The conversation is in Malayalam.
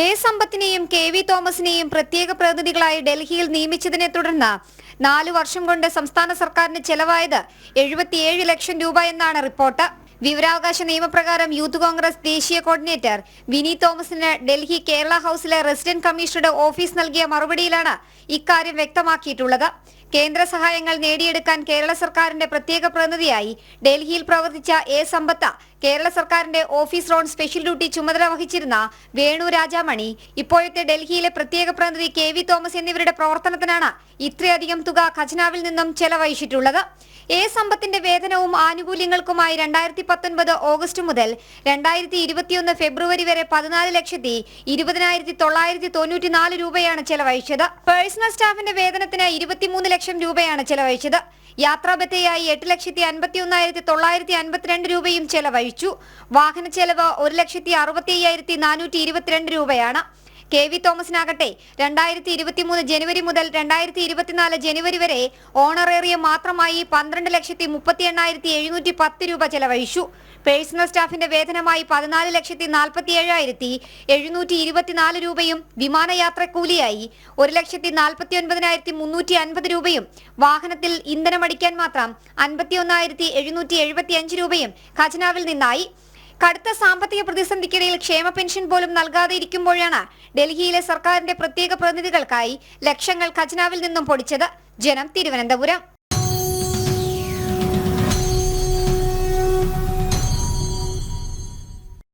എ സമ്പത്തിനെയും കെ വി തോമസിനെയും പ്രത്യേക പ്രതിനിധികളായി ഡൽഹിയിൽ നിയമിച്ചതിനെ തുടർന്ന് 4 വർഷം കൊണ്ട് സംസ്ഥാന സർക്കാരിന് ചെലവായത് 77 ലക്ഷം രൂപ എന്നാണ് റിപ്പോർട്ട്. വിവരാവകാശ നിയമപ്രകാരം യൂത്ത് കോൺഗ്രസ് ദേശീയ കോർഡിനേറ്റർ വിനി തോമസിന് ഡൽഹി കേരള ഹൌസിലെ റെസിഡന്റ് കമ്മീഷണറുടെ ഓഫീസ് നൽകിയ മറുപടിയിലാണ് ഇക്കാര്യം വ്യക്തമാക്കിയിട്ടുള്ളത്. കേന്ദ്ര സഹായങ്ങൾ നേടിയെടുക്കാൻ കേരള സർക്കാരിന്റെ പ്രത്യേക പ്രതിനിധിയായി ഡൽഹിയിൽ പ്രവർത്തിച്ച എ സമ്പത്ത് കേരള സർക്കാരിന്റെ ഓഫീസ് റോൺ സ്പെഷ്യൽ ഡ്യൂട്ടി ചുമതല വഹിച്ചിരുന്ന വേണു രാജാമണി, ഇപ്പോഴത്തെ ഡൽഹിയിലെ പ്രത്യേക പ്രതിനിധി കെ വി തോമസ് എന്നിവരുടെ പ്രവർത്തനത്തിനാണ് ഇത്രയധികം തുക ഖജനാവിൽ നിന്നും ചെലവഴിച്ചിട്ടുള്ളത്. എ സമ്പത്തിന്റെ വേതനവും ആനുകൂല്യങ്ങൾക്കുമായി 2019 ഓഗസ്റ്റ് മുതൽ 2021 ഫെബ്രുവരി വരെ 14,20,994 രൂപയാണ് ചെലവഴിച്ചത്. പേഴ്സണൽ സ്റ്റാഫിന്റെ വേതനത്തിന് 23 ലക്ഷം രൂപയാണ് ചെലവഴിച്ചത്. യാത്രാബത്തയായി 8,51,952 രൂപയും ചെലവഴിച്ചു. വാഹന ചെലവ് 1,65,422 രൂപയാണ്. കെ വി തോമസിനാകട്ടെ 2023 ജനുവരി മുതൽ 2024 ജനുവരി വരെ ഓണറേറിയം മാത്രമായി 12,38,710 രൂപ ചെലവഴിച്ചു. പേഴ്സണൽ സ്റ്റാഫിന്റെ വേതനമായി 14,47,724 രൂപയും വിമാനയാത്രക്കൂലിയായി 1,49,350 രൂപയും വാഹനത്തിൽ ഇന്ധനമടിക്കാൻ മാത്രം 51,775 രൂപയും ഖജനാവിൽ നിന്നായി. കടുത്ത സാമ്പത്തിക പ്രതിസന്ധിക്കിടയിൽ ക്ഷേമ പെൻഷൻ പോലും നൽകാതെ ഇരിക്കുമ്പോഴാണ് ഡൽഹിയിലെ സർക്കാരിന്റെ പ്രത്യേക പ്രതിനിധികൾക്കായി ലക്ഷങ്ങൾ ഖജനാവിൽ നിന്നും പൊടിച്ചത്. ജനം, തിരുവനന്തപുരം.